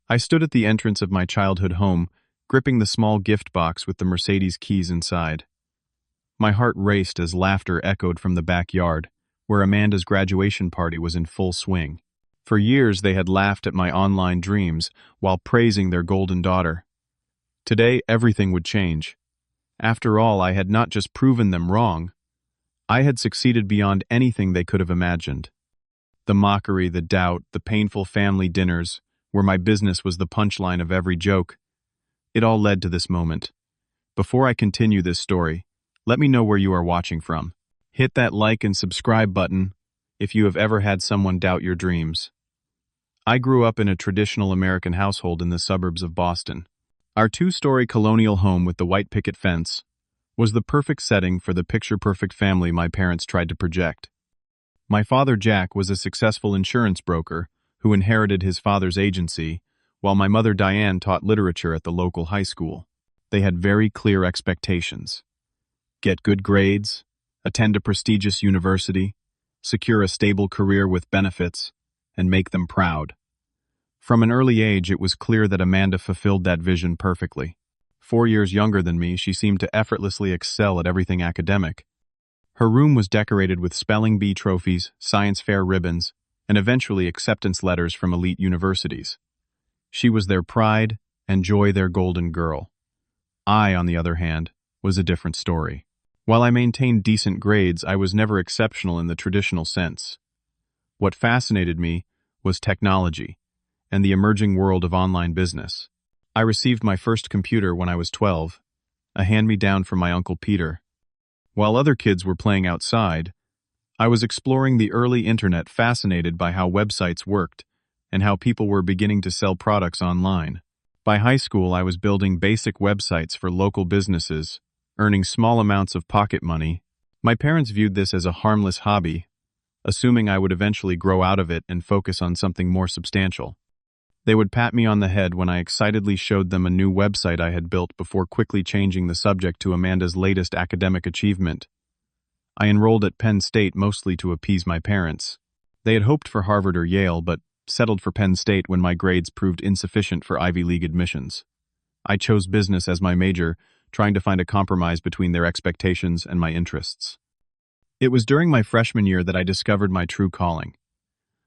I stood at the entrance of my childhood home, gripping the small gift box with the Mercedes keys inside. My heart raced as laughter echoed from the backyard, where Amanda's graduation party was in full swing. For years they had laughed at my online dreams while praising their golden daughter. Today everything would change. After all, I had not just proven them wrong, I had succeeded beyond anything they could have imagined. The mockery, the doubt, the painful family dinners, where my business was the punchline of every joke, it all led to this moment. Before I continue this story, let me know where you are watching from. Hit that like and subscribe button if you have ever had someone doubt your dreams. I grew up in a traditional American household in the suburbs of Boston. Our two-story colonial home with the white picket fence was the perfect setting for the picture-perfect family my parents tried to project. My father, Jack, was a successful insurance broker who inherited his father's agency, while my mother, Diane, taught literature at the local high school. They had very clear expectations. Get good grades, attend a prestigious university, secure a stable career with benefits, and make them proud. From an early age, it was clear that Amanda fulfilled that vision perfectly. 4 years younger than me, she seemed to effortlessly excel at everything academic. Her room was decorated with spelling bee trophies, science fair ribbons, and eventually acceptance letters from elite universities. She was their pride and joy, their golden girl. I, on the other hand, was a different story. While I maintained decent grades, I was never exceptional in the traditional sense. What fascinated me was technology and the emerging world of online business. I received my first computer when I was 12, a hand-me-down from my Uncle Peter. While other kids were playing outside, I was exploring the early internet, fascinated by how websites worked and how people were beginning to sell products online. By high school, I was building basic websites for local businesses, earning small amounts of pocket money. My parents viewed this as a harmless hobby, assuming I would eventually grow out of it and focus on something more substantial. They would pat me on the head when I excitedly showed them a new website I had built before quickly changing the subject to Amanda's latest academic achievement. I enrolled at Penn State mostly to appease my parents. They had hoped for Harvard or Yale, but settled for Penn State when my grades proved insufficient for Ivy League admissions. I chose business as my major, trying to find a compromise between their expectations and my interests. It was during my freshman year that I discovered my true calling.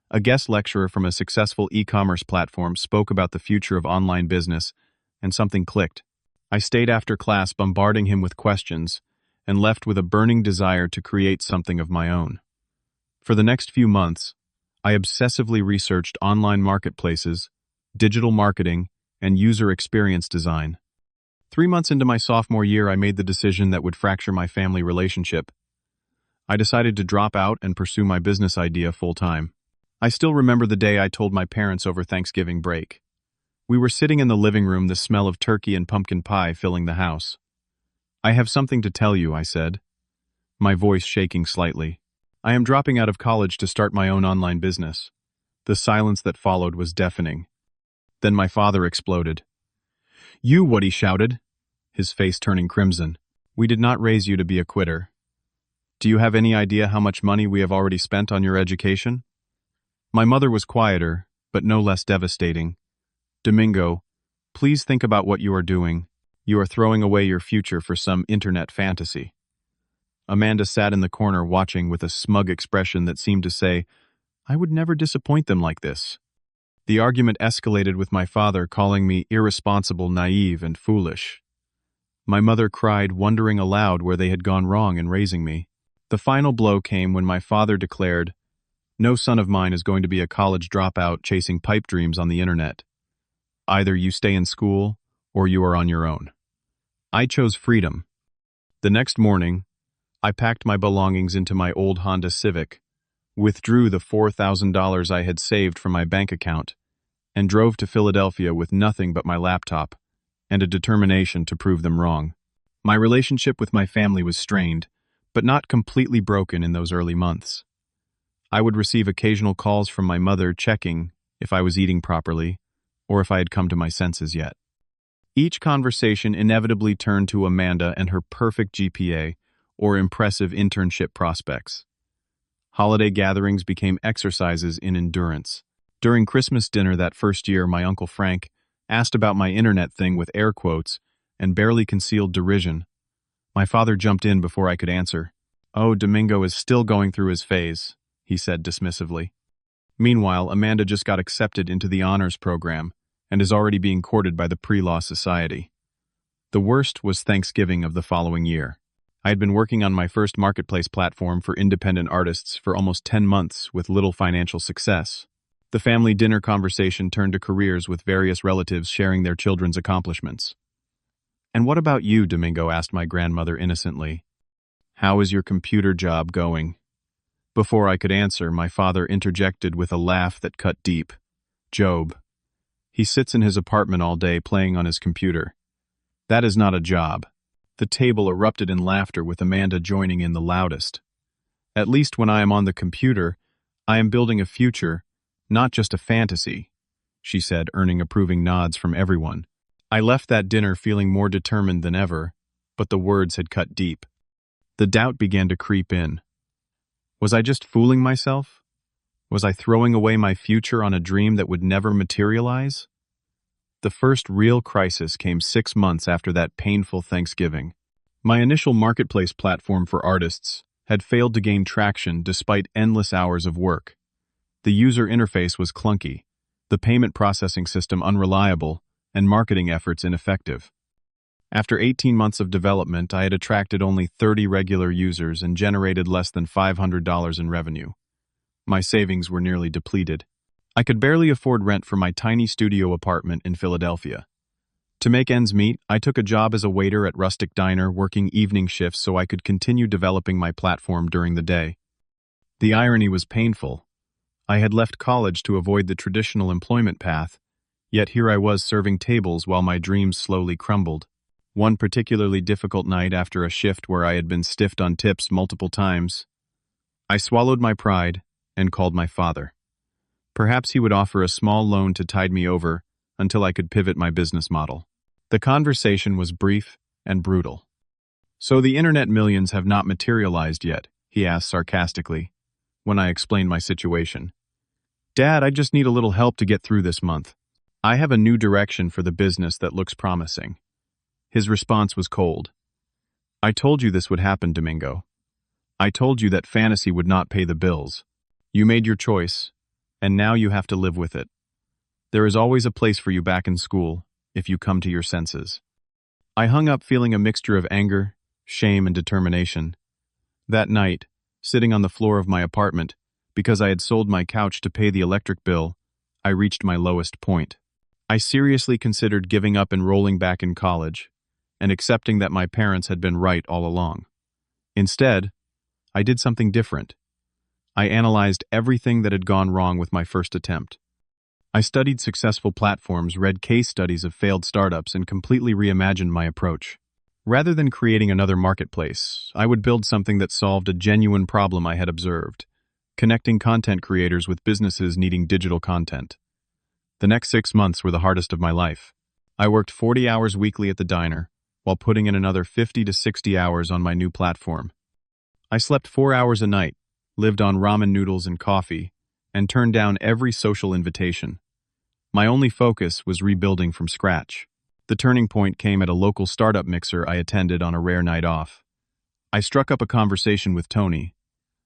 A guest lecturer from a successful e-commerce platform spoke about the future of online business, and something clicked. I stayed after class, bombarding him with questions, and left with a burning desire to create something of my own. For the next few months, I obsessively researched online marketplaces, digital marketing, and user experience design. 3 months into my sophomore year, I made the decision that would fracture my family relationship. I decided to drop out and pursue my business idea full-time. I still remember the day I told my parents over Thanksgiving break. We were sitting in the living room, the smell of turkey and pumpkin pie filling the house. "I have something to tell you," I said, my voice shaking slightly. "I am dropping out of college to start my own online business." The silence that followed was deafening. Then my father exploded. "You," what he shouted, his face turning crimson. "We did not raise you to be a quitter. Do you have any idea how much money we have already spent on your education?" My mother was quieter, but no less devastating. "Domingo, please think about what you are doing. You are throwing away your future for some internet fantasy." Amanda sat in the corner watching with a smug expression that seemed to say, "I would never disappoint them like this." The argument escalated with my father calling me irresponsible, naive, and foolish. My mother cried, wondering aloud where they had gone wrong in raising me. The final blow came when my father declared, "No son of mine is going to be a college dropout chasing pipe dreams on the internet. Either you stay in school, or you are on your own." I chose freedom. The next morning, I packed my belongings into my old Honda Civic, withdrew the $4,000 I had saved from my bank account, and drove to Philadelphia with nothing but my laptop and a determination to prove them wrong. My relationship with my family was strained, but not completely broken in those early months. I would receive occasional calls from my mother checking if I was eating properly or if I had come to my senses yet. Each conversation inevitably turned to Amanda and her perfect GPA or impressive internship prospects. Holiday gatherings became exercises in endurance. During Christmas dinner that first year, my Uncle Frank asked about my internet thing with air quotes and barely concealed derision. My father jumped in before I could answer. "Oh, Domingo is still going through his phase," he said dismissively. Meanwhile, Amanda just got accepted into the honors program and is already being courted by the pre-law society. The worst was Thanksgiving of the following year. I had been working on my first marketplace platform for independent artists for almost 10 months with little financial success. The family dinner conversation turned to careers with various relatives sharing their children's accomplishments. "And what about you?" Domingo asked my grandmother innocently. "How is your computer job going?" Before I could answer, my father interjected with a laugh that cut deep. "Job. He sits in his apartment all day playing on his computer. That is not a job." The table erupted in laughter with Amanda joining in the loudest. "At least when I am on the computer, I am building a future, not just a fantasy," she said, earning approving nods from everyone. I left that dinner feeling more determined than ever, but the words had cut deep. The doubt began to creep in. Was I just fooling myself? Was I throwing away my future on a dream that would never materialize? The first real crisis came 6 months after that painful Thanksgiving. My initial marketplace platform for artists had failed to gain traction despite endless hours of work. The user interface was clunky, the payment processing system unreliable, and marketing efforts ineffective. After 18 months of development, I had attracted only 30 regular users and generated less than $500 in revenue. My savings were nearly depleted. I could barely afford rent for my tiny studio apartment in Philadelphia. To make ends meet, I took a job as a waiter at Rustic Diner, working evening shifts so I could continue developing my platform during the day. The irony was painful. I had left college to avoid the traditional employment path, yet here I was serving tables while my dreams slowly crumbled. One particularly difficult night after a shift where I had been stiffed on tips multiple times, I swallowed my pride and called my father. Perhaps he would offer a small loan to tide me over until I could pivot my business model. The conversation was brief and brutal. "So the internet millions have not materialized yet?" he asked sarcastically, when I explained my situation. "Dad, I just need a little help to get through this month. I have a new direction for the business that looks promising." His response was cold. "I told you this would happen, Domingo. I told you that fantasy would not pay the bills. You made your choice, and now you have to live with it. There is always a place for you back in school, if you come to your senses." I hung up feeling a mixture of anger, shame, and determination. That night, sitting on the floor of my apartment, because I had sold my couch to pay the electric bill, I reached my lowest point. I seriously considered giving up and rolling back in college, and accepting that my parents had been right all along. Instead, I did something different. I analyzed everything that had gone wrong with my first attempt. I studied successful platforms, read case studies of failed startups, and completely reimagined my approach. Rather than creating another marketplace, I would build something that solved a genuine problem I had observed, connecting content creators with businesses needing digital content. The next 6 months were the hardest of my life. I worked 40 hours weekly at the diner, while putting in another 50 to 60 hours on my new platform. I slept 4 hours a night, lived on ramen noodles and coffee, and turned down every social invitation. My only focus was rebuilding from scratch. The turning point came at a local startup mixer I attended on a rare night off. I struck up a conversation with Tony,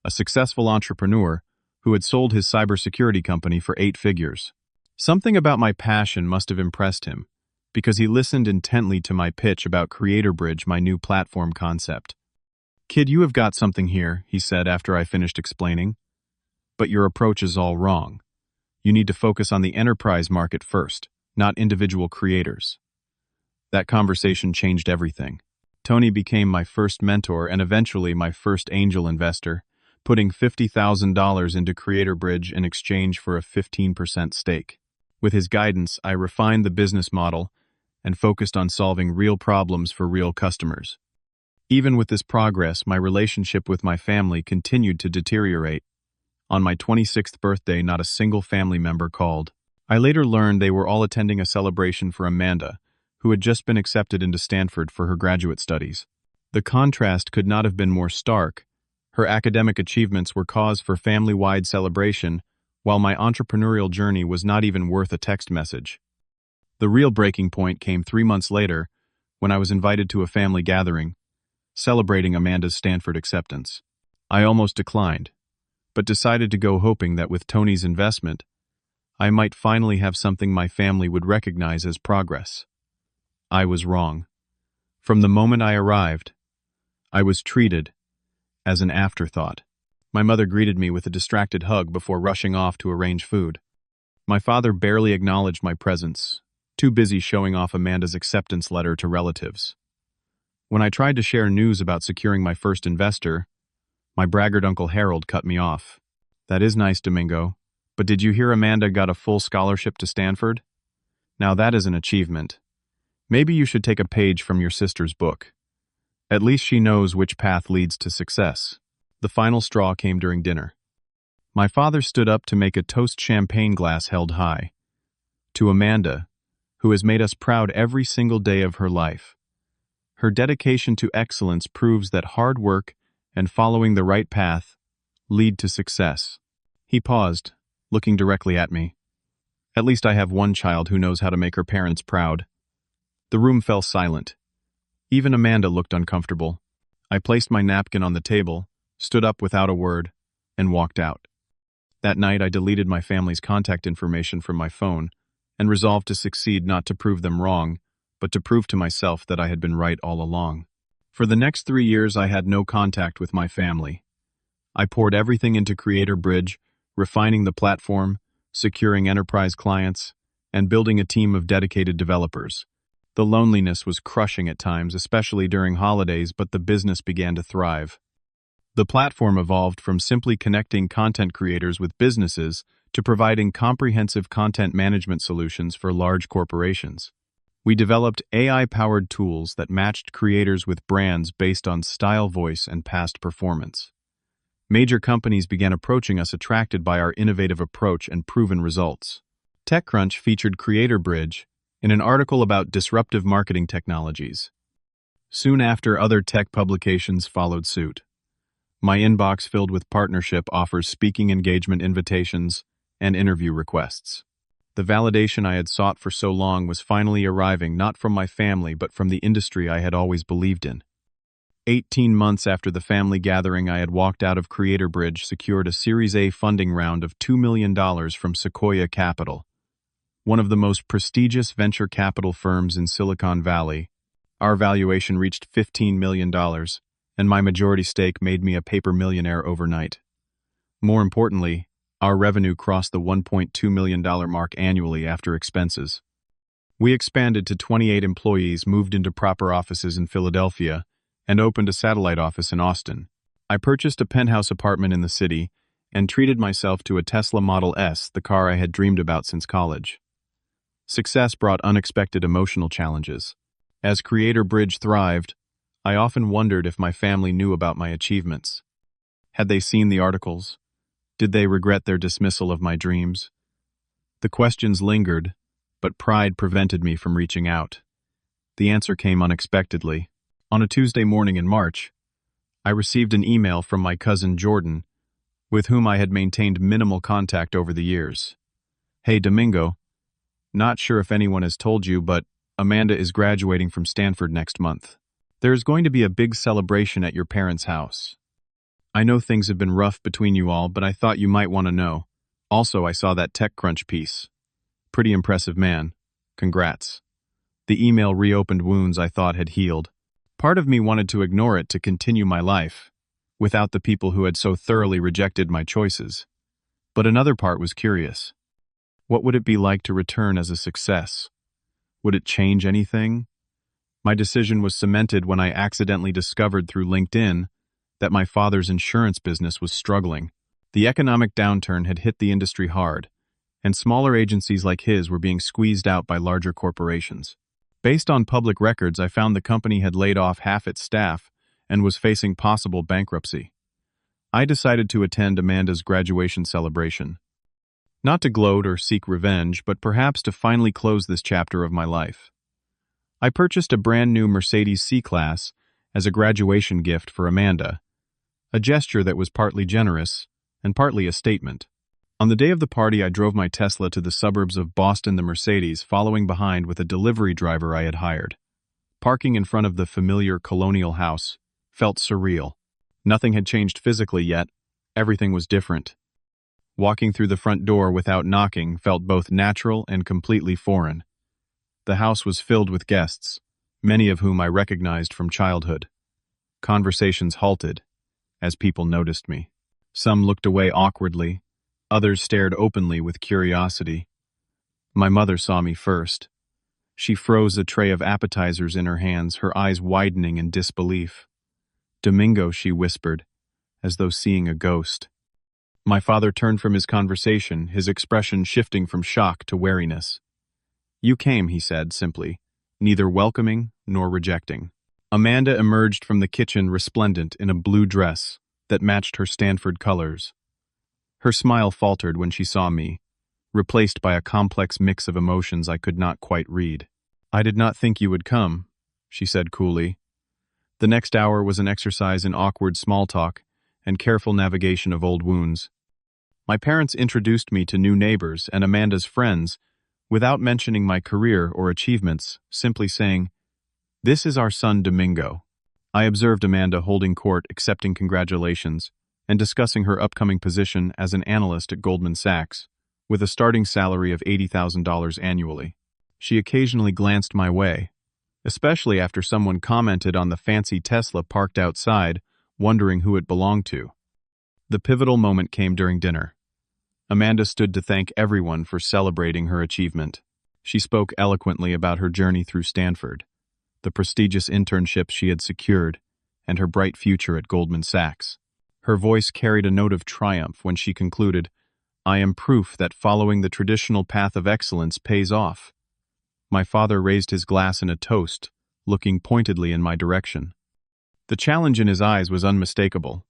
a successful entrepreneur who had sold his cybersecurity company for 8 figures. Something about my passion must have impressed him, because he listened intently to my pitch about CreatorBridge, my new platform concept. "Kid, you have got something here," he said after I finished explaining. "But your approach is all wrong. You need to focus on the enterprise market first, not individual creators." That conversation changed everything. Tony became my first mentor and eventually my first angel investor, putting $50,000 into CreatorBridge in exchange for a 15% stake. With his guidance, I refined the business model and focused on solving real problems for real customers. Even with this progress, my relationship with my family continued to deteriorate. On my 26th birthday, not a single family member called. I later learned they were all attending a celebration for Amanda, who had just been accepted into Stanford for her graduate studies. The contrast could not have been more stark. Her academic achievements were cause for family-wide celebration, while my entrepreneurial journey was not even worth a text message. The real breaking point came 3 months later when I was invited to a family gathering, celebrating Amanda's Stanford acceptance. I almost declined, but decided to go hoping that with Tony's investment, I might finally have something my family would recognize as progress. I was wrong. From the moment I arrived, I was treated as an afterthought. My mother greeted me with a distracted hug before rushing off to arrange food. My father barely acknowledged my presence, too busy showing off Amanda's acceptance letter to relatives. When I tried to share news about securing my first investor, my braggart Uncle Harold cut me off. "That is nice, Domingo, but did you hear Amanda got a full scholarship to Stanford? Now that is an achievement. Maybe you should take a page from your sister's book. At least she knows which path leads to success." The final straw came during dinner. My father stood up to make a toast champagne glass held high. "To Amanda, who has made us proud every single day of her life. Her dedication to excellence proves that hard work and following the right path lead to success." He paused, looking directly at me. "At least I have one child who knows how to make her parents proud." The room fell silent. Even Amanda looked uncomfortable. I placed my napkin on the table, stood up without a word, and walked out. That night I deleted my family's contact information from my phone and resolved to succeed not to prove them wrong, but to prove to myself that I had been right all along. For the next 3 years I had no contact with my family. I poured everything into Creator Bridge, refining the platform, securing enterprise clients, and building a team of dedicated developers. The loneliness was crushing at times, especially during holidays, but the business began to thrive. The platform evolved from simply connecting content creators with businesses to providing comprehensive content management solutions for large corporations. We developed AI-powered tools that matched creators with brands based on style, voice, and past performance. Major companies began approaching us, attracted by our innovative approach and proven results. TechCrunch featured Creator Bridge in an article about disruptive marketing technologies. Soon after, other tech publications followed suit. My inbox filled with partnership offers, speaking engagement invitations, and interview requests. The validation I had sought for so long was finally arriving, not from my family but from the industry I had always believed in. 18 months after the family gathering, I had walked out of Creator Bridge, secured a Series A funding round of $2 million from Sequoia Capital, one of the most prestigious venture capital firms in Silicon Valley. Our valuation reached $15 million, and my majority stake made me a paper millionaire overnight. More importantly, our revenue crossed the $1.2 million mark annually after expenses. We expanded to 28 employees, moved into proper offices in Philadelphia, and opened a satellite office in Austin. I purchased a penthouse apartment in the city and treated myself to a Tesla Model S, the car I had dreamed about since college. Success brought unexpected emotional challenges. As Creator Bridge thrived, I often wondered if my family knew about my achievements. Had they seen the articles? Did they regret their dismissal of my dreams? The questions lingered, but pride prevented me from reaching out. The answer came unexpectedly. On a Tuesday morning in March, I received an email from my cousin Jordan, with whom I had maintained minimal contact over the years. "Hey Domingo, not sure if anyone has told you, but Amanda is graduating from Stanford next month. There is going to be a big celebration at your parents' house. I know things have been rough between you all, but I thought you might want to know. Also, I saw that TechCrunch piece. Pretty impressive, man. Congrats." The email reopened wounds I thought had healed. Part of me wanted to ignore it to continue my life, without the people who had so thoroughly rejected my choices. But another part was curious. What would it be like to return as a success? Would it change anything? My decision was cemented when I accidentally discovered through LinkedIn that my father's insurance business was struggling. The economic downturn had hit the industry hard, and smaller agencies like his were being squeezed out by larger corporations. Based on public records, I found the company had laid off half its staff and was facing possible bankruptcy. I decided to attend Amanda's graduation celebration. Not to gloat or seek revenge, but perhaps to finally close this chapter of my life. I purchased a brand new Mercedes C-Class as a graduation gift for Amanda, a gesture that was partly generous and partly a statement. On the day of the party, I drove my Tesla to the suburbs of Boston, the Mercedes, following behind with a delivery driver I had hired. Parking in front of the familiar colonial house felt surreal. Nothing had changed physically yet. Everything was different. Walking through the front door without knocking felt both natural and completely foreign. The house was filled with guests, many of whom I recognized from childhood. Conversations halted as people noticed me. Some looked away awkwardly, others stared openly with curiosity. My mother saw me first. She froze a tray of appetizers in her hands, her eyes widening in disbelief. "Domingo," she whispered, as though seeing a ghost. My father turned from his conversation, his expression shifting from shock to wariness. "You came," he said simply, neither welcoming nor rejecting. Amanda emerged from the kitchen resplendent in a blue dress that matched her Stanford colors. Her smile faltered when she saw me, replaced by a complex mix of emotions I could not quite read. "I did not think you would come," she said coolly. The next hour was an exercise in awkward small talk and careful navigation of old wounds. My parents introduced me to new neighbors and Amanda's friends without mentioning my career or achievements, simply saying, "This is our son Domingo." I observed Amanda holding court, accepting congratulations, and discussing her upcoming position as an analyst at Goldman Sachs, with a starting salary of $80,000 annually. She occasionally glanced my way, especially after someone commented on the fancy Tesla parked outside, wondering who it belonged to. The pivotal moment came during dinner. Amanda stood to thank everyone for celebrating her achievement. She spoke eloquently about her journey through Stanford, the prestigious internship she had secured, and her bright future at Goldman Sachs. Her voice carried a note of triumph when she concluded, "I am proof that following the traditional path of excellence pays off." My father raised his glass in a toast, looking pointedly in my direction. The challenge in his eyes was unmistakable,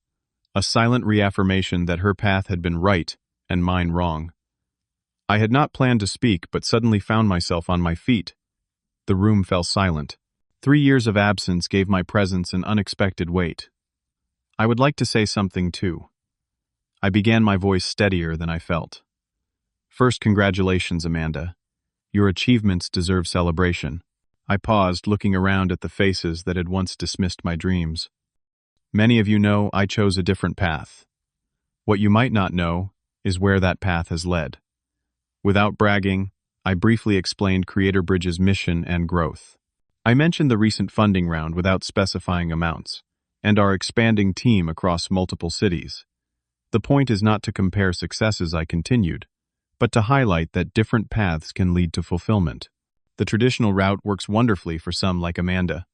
a silent reaffirmation that her path had been right and mine wrong. I had not planned to speak, but suddenly found myself on my feet. The room fell silent. 3 years of absence gave my presence an unexpected weight. "I would like to say something too." I began, my voice steadier than I felt. "First, congratulations, Amanda. Your achievements deserve celebration." I paused, looking around at the faces that had once dismissed my dreams. "Many of you know I chose a different path. What you might not know is where that path has led." Without bragging, I briefly explained Creator Bridge's mission and growth. I mentioned the recent funding round without specifying amounts, and our expanding team across multiple cities. The point is not to compare successes, I continued, but to highlight that different paths can lead to fulfillment. The traditional route works wonderfully for some like Amanda.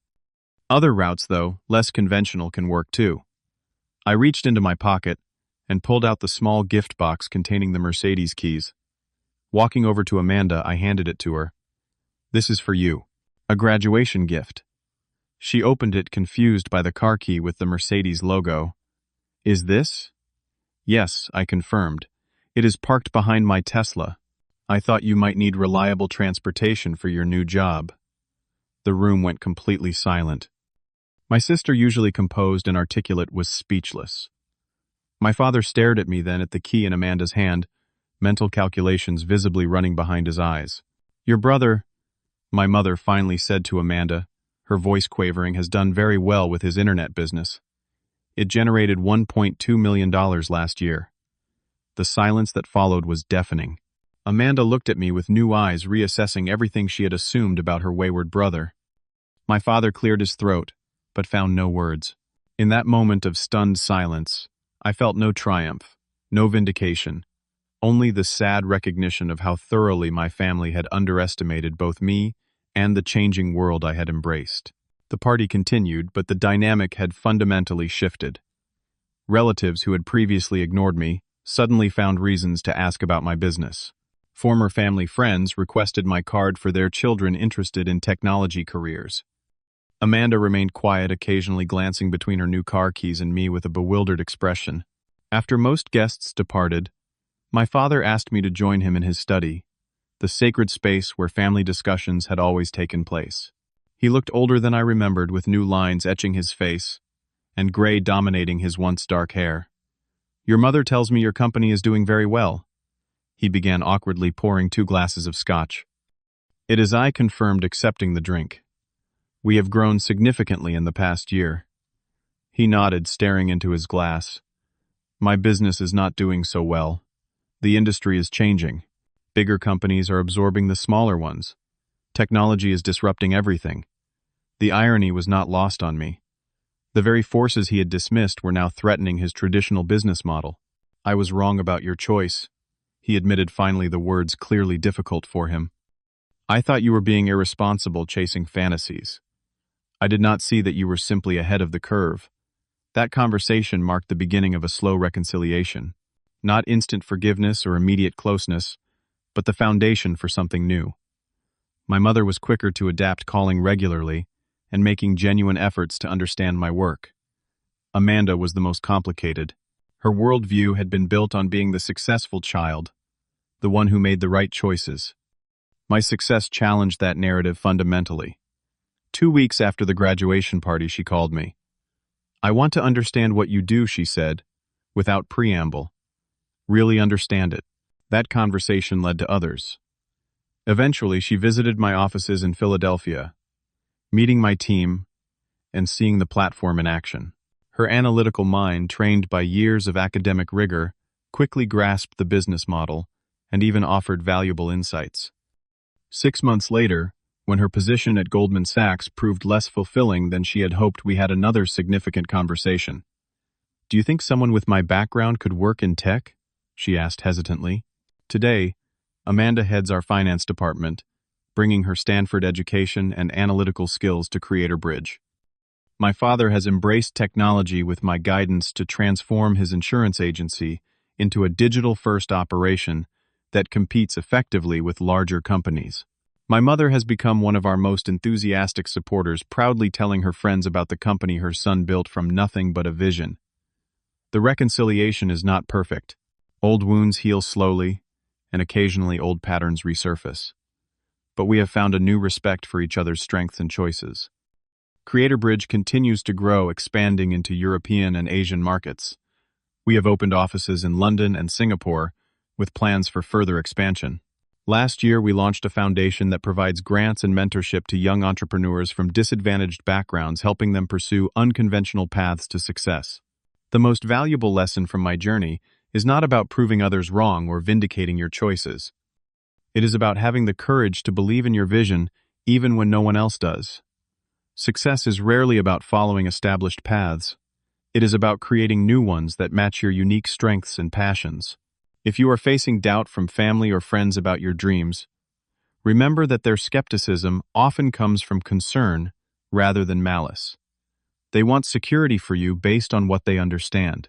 Other routes, though, less conventional, can work too. I reached into my pocket and pulled out the small gift box containing the Mercedes keys. Walking over to Amanda, I handed it to her. "This is for you. A graduation gift." She opened it, confused by the car key with the Mercedes logo. "Is this?" "Yes," I confirmed. "It is parked behind my Tesla. I thought you might need reliable transportation for your new job." The room went completely silent. My sister, usually composed and articulate, was speechless. My father stared at me, then at the key in Amanda's hand, mental calculations visibly running behind his eyes. "Your brother," my mother finally said to Amanda, her voice quavering, "has done very well with his internet business. It generated $1.2 million last year." The silence that followed was deafening. Amanda looked at me with new eyes, reassessing everything she had assumed about her wayward brother. My father cleared his throat, but found no words. In that moment of stunned silence, I felt no triumph, no vindication, only the sad recognition of how thoroughly my family had underestimated both me and the changing world I had embraced. The party continued, but the dynamic had fundamentally shifted. Relatives who had previously ignored me suddenly found reasons to ask about my business. Former family friends requested my card for their children interested in technology careers. Amanda remained quiet, occasionally glancing between her new car keys and me with a bewildered expression. After most guests departed, my father asked me to join him in his study, the sacred space where family discussions had always taken place. He looked older than I remembered, with new lines etching his face and gray dominating his once dark hair. "Your mother tells me your company is doing very well. He began awkwardly pouring 2 glasses of scotch. It is I confirmed accepting the drink. We have grown significantly in the past year. He nodded, staring into his glass. My business is not doing so well. The industry is changing. Bigger companies are absorbing the smaller ones. Technology is disrupting everything. The irony was not lost on me. The very forces he had dismissed were now threatening his traditional business model. I was wrong about your choice. He admitted finally, the words clearly difficult for him. I thought you were being irresponsible, chasing fantasies. I did not see that you were simply ahead of the curve. That conversation marked the beginning of a slow reconciliation. Not instant forgiveness or immediate closeness, but the foundation for something new. My mother was quicker to adapt, calling regularly and making genuine efforts to understand my work. Amanda was the most complicated. Her worldview had been built on being the successful child, the one who made the right choices. My success challenged that narrative fundamentally. 2 weeks after the graduation party, she called me. I want to understand what you do, she said, without preamble. Really understand it. That conversation led to others. Eventually, she visited my offices in Philadelphia, meeting my team and seeing the platform in action. Her analytical mind, trained by years of academic rigor, quickly grasped the business model and even offered valuable insights. 6 months later, when her position at Goldman Sachs proved less fulfilling than she had hoped, we had another significant conversation. Do you think someone with my background could work in tech? She asked hesitantly. Today, Amanda heads our finance department, bringing her Stanford education and analytical skills to Creator Bridge. My father has embraced technology with my guidance to transform his insurance agency into a digital-first operation that competes effectively with larger companies. My mother has become one of our most enthusiastic supporters, proudly telling her friends about the company her son built from nothing but a vision. The reconciliation is not perfect. Old wounds heal slowly, and occasionally old patterns resurface. But we have found a new respect for each other's strengths and choices. Creator Bridge continues to grow, expanding into European and Asian markets. We have opened offices in London and Singapore, with plans for further expansion. Last year, we launched a foundation that provides grants and mentorship to young entrepreneurs from disadvantaged backgrounds, helping them pursue unconventional paths to success. The most valuable lesson from my journey is not about proving others wrong or vindicating your choices. It is about having the courage to believe in your vision even when no one else does. Success is rarely about following established paths. It is about creating new ones that match your unique strengths and passions. If you are facing doubt from family or friends about your dreams, remember that their skepticism often comes from concern rather than malice. They want security for you based on what they understand.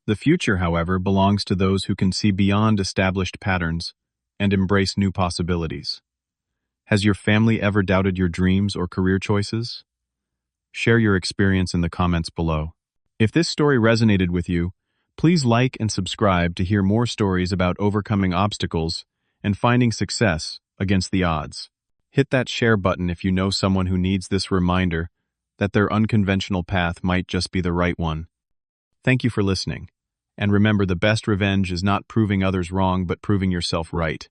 The future, however, belongs to those who can see beyond established patterns and embrace new possibilities. Has your family ever doubted your dreams or career choices? Share your experience in the comments below. If this story resonated with you, please like and subscribe to hear more stories about overcoming obstacles and finding success against the odds. Hit that share button if you know someone who needs this reminder that their unconventional path might just be the right one. Thank you for listening. And remember, the best revenge is not proving others wrong, but proving yourself right.